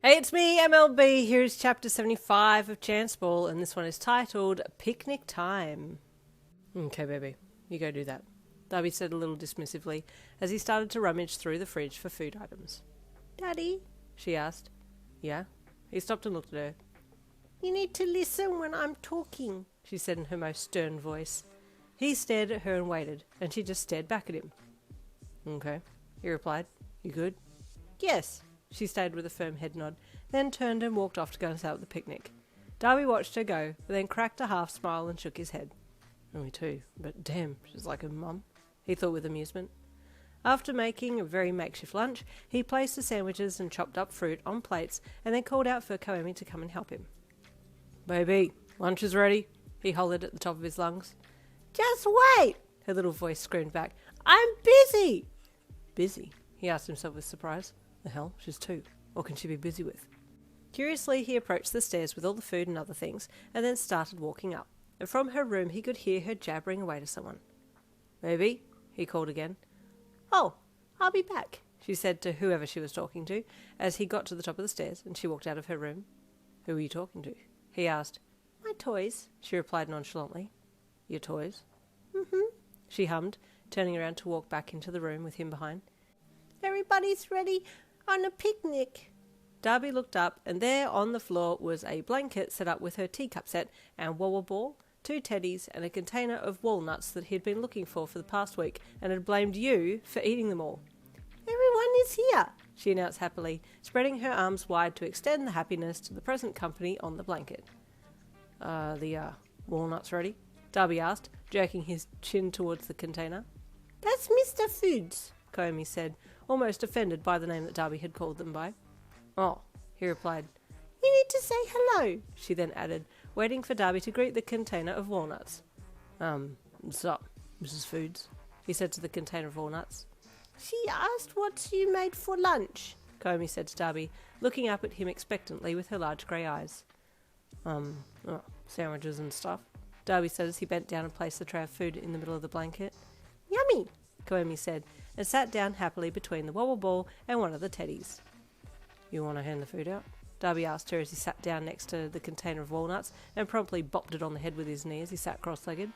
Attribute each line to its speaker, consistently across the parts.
Speaker 1: Hey, it's me, MLB. Here's chapter 75 of Chance Ball, and this one is titled Picnic Time. Okay, baby, you go do that, Dabi said a little dismissively as he started to rummage through the fridge for food items.
Speaker 2: Daddy?
Speaker 1: She asked. Yeah? He stopped and looked at her.
Speaker 2: You need to listen when I'm talking,
Speaker 1: she said in her most stern voice. He stared at her and waited, and she just stared back at him. Okay, he replied. You good?
Speaker 2: Yes.
Speaker 1: She stayed with a firm head nod, then turned and walked off to go and set up the picnic. Dabi watched her go, but then cracked a half smile and shook his head. Only two, but damn, she's like her mum, he thought with amusement. After making a very makeshift lunch, he placed the sandwiches and chopped up fruit on plates and then called out for Koemi to come and help him. Baby, lunch is ready, he hollered at the top of his lungs.
Speaker 2: Just wait,
Speaker 1: her little voice screamed back.
Speaker 2: I'm busy.
Speaker 1: Busy? He asked himself with surprise. The hell? She's two. What can she be busy with? Curiously, he approached the stairs with all the food and other things, and then started walking up. And from her room he could hear her jabbering away to someone. Baby, he called again.
Speaker 2: Oh, I'll be back,
Speaker 1: she said to whoever she was talking to, as he got to the top of the stairs, and she walked out of her room. Who are you talking to? He asked.
Speaker 2: My toys,
Speaker 1: she replied nonchalantly. Your toys?
Speaker 2: Mm-hmm,
Speaker 1: she hummed, turning around to walk back into the room with him behind.
Speaker 2: Everybody's ready on a picnic.
Speaker 1: Dabi looked up, and there on the floor was a blanket set up with her teacup set and wawa ball, 2 teddies, and a container of walnuts that he'd been looking for the past week and had blamed you for eating them all.
Speaker 2: Everyone is here,
Speaker 1: she announced happily, spreading her arms wide to extend the happiness to the present company on the blanket. The walnuts ready? Dabi asked, jerking his chin towards the container.
Speaker 2: That's Mr. Foods,
Speaker 1: Koemi said, almost offended by the name that Dabi had called them by. Oh, he replied.
Speaker 2: You need to say hello,
Speaker 1: she then added, waiting for Dabi to greet the container of walnuts. Sup, Mrs. Foods, he said to the container of walnuts.
Speaker 2: She asked what you made for lunch,
Speaker 1: Koemi said to Dabi, looking up at him expectantly with her large grey eyes. Sandwiches and stuff, Dabi said as he bent down and placed the tray of food in the middle of the blanket.
Speaker 2: Yummy,
Speaker 1: Koemi said, and sat down happily between the wobble ball and one of the teddies. You want to hand the food out? Dabi asked her as he sat down next to the container of walnuts and promptly bopped it on the head with his knee as he sat cross-legged.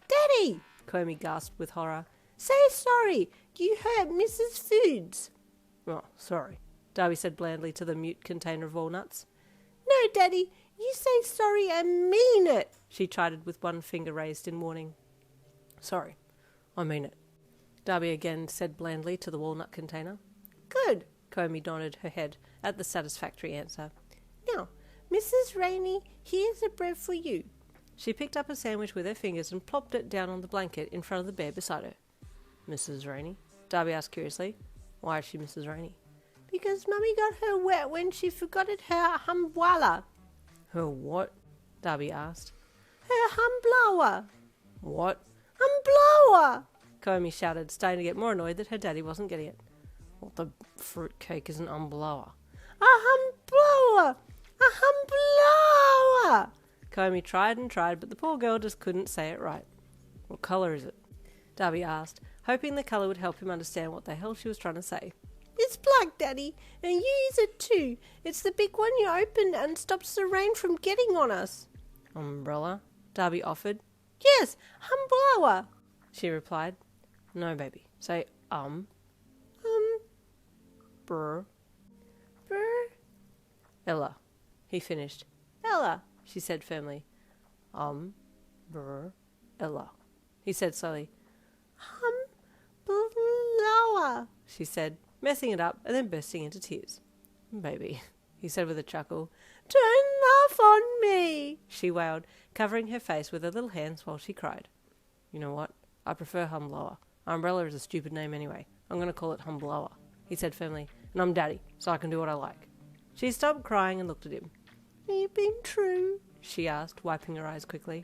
Speaker 2: Daddy!
Speaker 1: Koemi gasped with horror.
Speaker 2: Say sorry, you hurt Mrs. Foods.
Speaker 1: Oh, sorry, Dabi said blandly to the mute container of walnuts.
Speaker 2: No, Daddy, you say sorry and mean it,
Speaker 1: she chided with one finger raised in warning. Sorry, I mean it, Dabi again said blandly to the walnut container.
Speaker 2: Good,
Speaker 1: Koemi nodded her head at the satisfactory answer.
Speaker 2: Now, Mrs. Rainey, here's a bread for you.
Speaker 1: She picked up a sandwich with her fingers and plopped it down on the blanket in front of the bear beside her. Mrs. Rainey? Dabi asked curiously. Why is she Mrs. Rainey?
Speaker 2: Because Mummy got her wet when she forgot her umbrella.
Speaker 1: Her what? Dabi asked.
Speaker 2: Her umbrella.
Speaker 1: What?
Speaker 2: Umbrella!
Speaker 1: Koemi shouted, starting to get more annoyed that her daddy wasn't getting it. What the fruit cake is an umbrella?
Speaker 2: A umbrella! A umbrella!
Speaker 1: Koemi tried and tried, but the poor girl just couldn't say it right. What colour is it? Dabi asked, hoping the colour would help him understand what the hell she was trying to say.
Speaker 2: It's black, Daddy, and you use it too. It's the big one you open and stops the rain from getting on us.
Speaker 1: Umbrella? Dabi offered.
Speaker 2: Yes, umbrella,
Speaker 1: she replied. No, baby. Say Brr.
Speaker 2: Brr.
Speaker 1: Ella, he finished.
Speaker 2: Ella,
Speaker 1: she said firmly. Brr. Ella, he said slowly.
Speaker 2: umbrella,
Speaker 1: she said, messing it up and then bursting into tears. Baby, he said with a chuckle.
Speaker 2: Don't laugh on me,
Speaker 1: she wailed, covering her face with her little hands while she cried. You know what? I prefer Humblower. Umbrella is a stupid name anyway. I'm going to call it Humblower, he said firmly, and I'm Daddy, so I can do what I like. She stopped crying and looked at him.
Speaker 2: Are you being true?
Speaker 1: She asked, wiping her eyes quickly.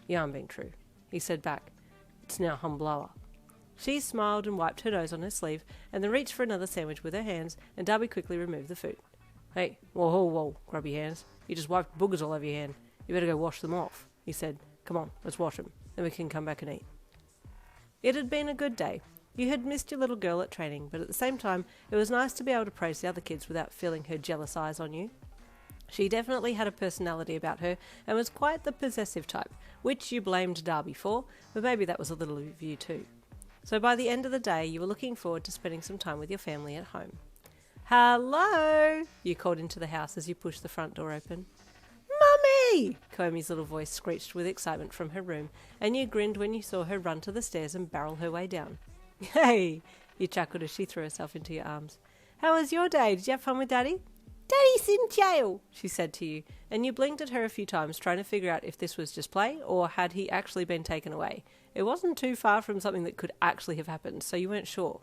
Speaker 1: Yeah, I'm being true, he said back. It's now Humblower. She smiled and wiped her nose on her sleeve, and then reached for another sandwich with her hands, and Dabi quickly removed the food. Hey, whoa, grubby hands. You just wiped boogers all over your hand. You better go wash them off, he said. Come on, let's wash them, then we can come back and eat. It had been a good day. You had missed your little girl at training, but at the same time, it was nice to be able to praise the other kids without feeling her jealous eyes on you. She definitely had a personality about her and was quite the possessive type, which you blamed Dabi for, but maybe that was a little of you too. So by the end of the day, you were looking forward to spending some time with your family at home. "Hello!" you called into the house as you pushed the front door open. "Mummy!" Koemi's little voice screeched with excitement from her room, and you grinned when you saw her run to the stairs and barrel her way down. "Hey!" you chuckled as she threw herself into your arms. "How was your day? Did you have fun with Daddy?" "Daddy's in jail," she said to you, and you blinked at her a few times trying to figure out if this was just play or had he actually been taken away. It wasn't too far from something that could actually have happened, so you weren't sure.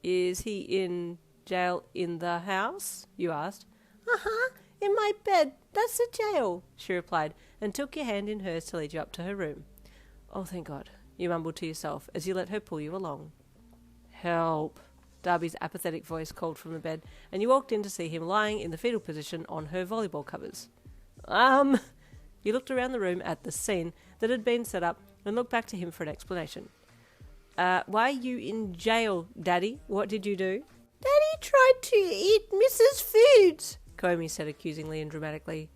Speaker 1: "Is he in jail in the house?" you asked. "Uh-huh, in my bed. That's the jail," she replied, and took your hand in hers to lead you up to her room. "Oh, thank God," you mumbled to yourself as you let her pull you along. "Help," Darby's apathetic voice called from the bed, and you walked in to see him lying in the fetal position on her volleyball covers. You looked around the room at the scene that had been set up and looked back to him for an explanation. Why are you in jail, Daddy? What did you do?" "Daddy tried to eat Mrs. Foods," Koemi said accusingly and dramatically.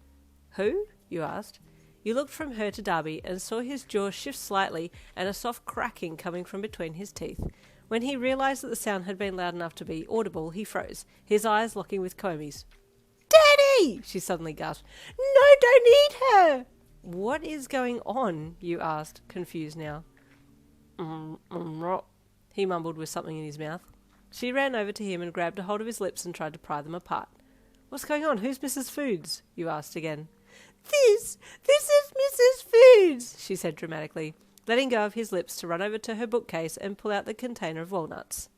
Speaker 1: "Who?" you asked. You looked from her to Darby and saw his jaw shift slightly and a soft cracking coming from between his teeth. When he realised that the sound had been loud enough to be audible, he froze, his eyes locking with Koemi's. "Daddy!" she suddenly gasped. "No, don't eat her!" "What is going on?" you asked, confused now. He mumbled with something in his mouth. She ran over to him and grabbed a hold of his lips and tried to pry them apart. "What's going on? Who's Mrs. Foods?" you asked again. This is Mrs. Foods," she said dramatically, letting go of his lips to run over to her bookcase and pull out the container of walnuts.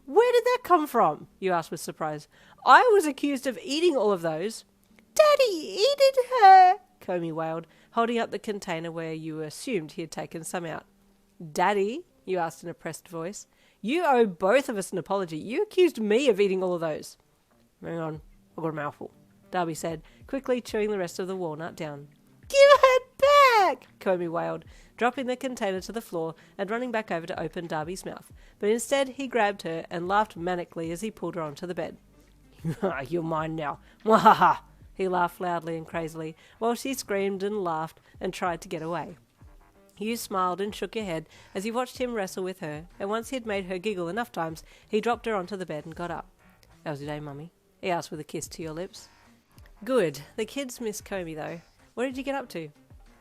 Speaker 1: "Where did that come from?" you asked with surprise. "I was accused of eating all of those." "Daddy eated her," Koemi wailed, holding up the container where you assumed he had taken some out. "Daddy?" you asked in a pressed voice. "You owe both of us an apology. You accused me of eating all of those." "Hang on, I've got a mouthful," Darby said, quickly chewing the rest of the walnut down. "Give her back!" Koemi wailed, dropping the container to the floor and running back over to open Darby's mouth. But instead he grabbed her and laughed manically as he pulled her onto the bed. "You're mine now. Mwahaha!" He laughed loudly and crazily, while she screamed and laughed and tried to get away. You smiled and shook your head as you watched him wrestle with her, and once he had made her giggle enough times, he dropped her onto the bed and got up. "How was your day, Mummy?" he asked with a kiss to your lips. "Good. The kids miss Koemi, though. What did you get up to?"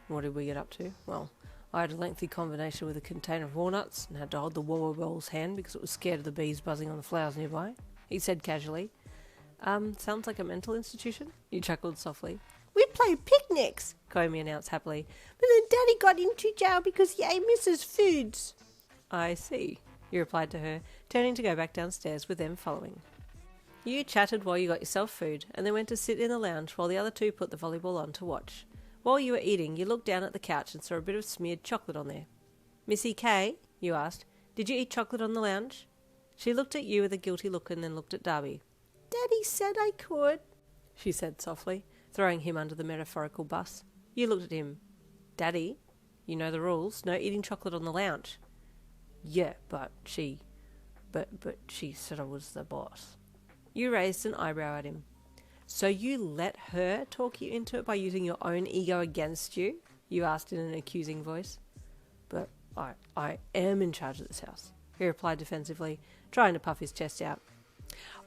Speaker 1: "What did we get up to? Well, I had a lengthy conversation with a container of walnuts and had to hold the Wobbleball's hand because it was scared of the bees buzzing on the flowers nearby," he said casually. Sounds like a mental institution?" You chuckled softly. "We play picnics," Koemi announced happily. "But then Daddy got into jail because he ate Mrs. Foods." "I see," you replied to her, turning to go back downstairs with them following. You chatted while you got yourself food, and then went to sit in the lounge while the other two put the volleyball on to watch. While you were eating, you looked down at the couch and saw a bit of smeared chocolate on there. "Missy K," you asked, "did you eat chocolate on the lounge?" She looked at you with a guilty look and then looked at Darby. "Daddy said I could," she said softly, throwing him under the metaphorical bus. You looked at him. "Daddy, you know the rules. No eating chocolate on the lounge." "Yeah, but she said I was the boss." You raised an eyebrow at him. "So you let her talk you into it by using your own ego against you?" you asked in an accusing voice. "But I am in charge of this house," he replied defensively, trying to puff his chest out.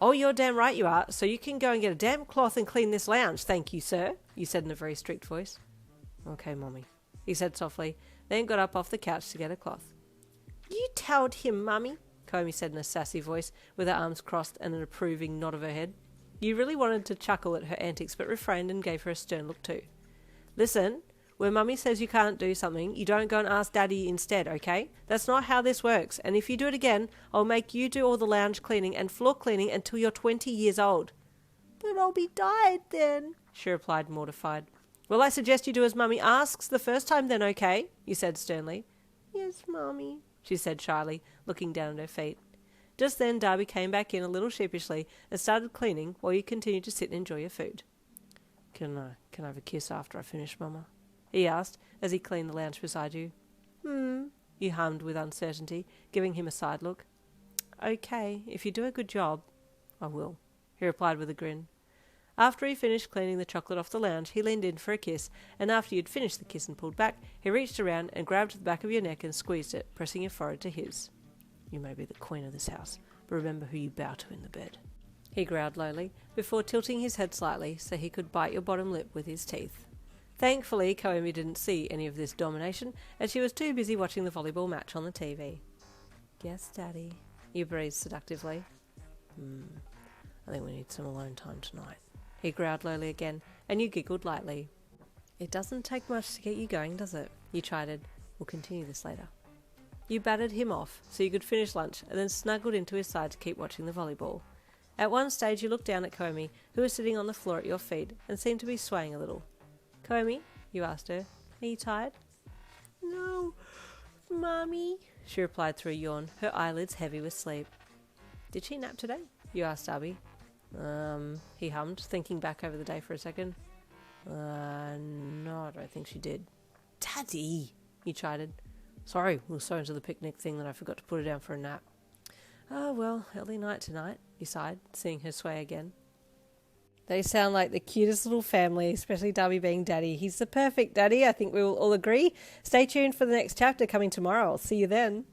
Speaker 1: "Oh, you're damn right you are, so you can go and get a damp cloth and clean this lounge, thank you, sir," you said in a very strict voice. "Okay, Mommy," he said softly, then got up off the couch to get a cloth. "You told him, Mummy," Koemi said in a sassy voice, with her arms crossed and an approving nod of her head. You really wanted to chuckle at her antics, but refrained and gave her a stern look too. "Listen, when Mummy says you can't do something, you don't go and ask Daddy instead, okay? That's not how this works, and if you do it again, I'll make you do all the lounge cleaning and floor cleaning until you're 20 years old." "But I'll be died then," she replied, mortified. "Well, I suggest you do as Mummy asks the first time then, okay?" you said sternly. "Yes, Mummy," she said shyly, looking down at her feet. Just then Darby came back in a little sheepishly and started cleaning while you continued to sit and enjoy your food. Can I have a kiss after I finish, Mama?" he asked as he cleaned the lounge beside you. You you hummed with uncertainty, giving him a side look. Okay, if you do a good job. I will, he replied with a grin. After he finished cleaning the chocolate off the lounge, he leaned in for a kiss, and after you'd finished the kiss and pulled back, he reached around and grabbed the back of your neck and squeezed it, pressing your forehead to his. You may be the queen of this house, but remember who you bow to in the bed, he growled lowly, before tilting his head slightly so he could bite your bottom lip with his teeth. Thankfully, Koemi didn't see any of this domination, as she was too busy watching the volleyball match on the TV. Yes, Daddy, you breathed seductively. I think we need some alone time tonight, he growled lowly again, and you giggled lightly. It doesn't take much to get you going, does it? You chided. We'll continue this later. You batted him off so you could finish lunch and then snuggled into his side to keep watching the volleyball. At one stage you looked down at Koemi, who was sitting on the floor at your feet and seemed to be swaying a little. Koemi, you asked her, are you tired?
Speaker 2: No, Mommy,
Speaker 1: she replied through a yawn, her eyelids heavy with sleep. Did she nap today? You asked Dabi. He hummed, thinking back over the day for a second. No, I don't think she did. Daddy, you chided. Sorry, we were so into the picnic thing that I forgot to put her down for a nap. Oh, well, early night tonight, you sighed, seeing her sway again. They sound like the cutest little family, especially Dabi being Daddy. He's the perfect Daddy, I think we will all agree. Stay tuned for the next chapter coming tomorrow. I'll see you then.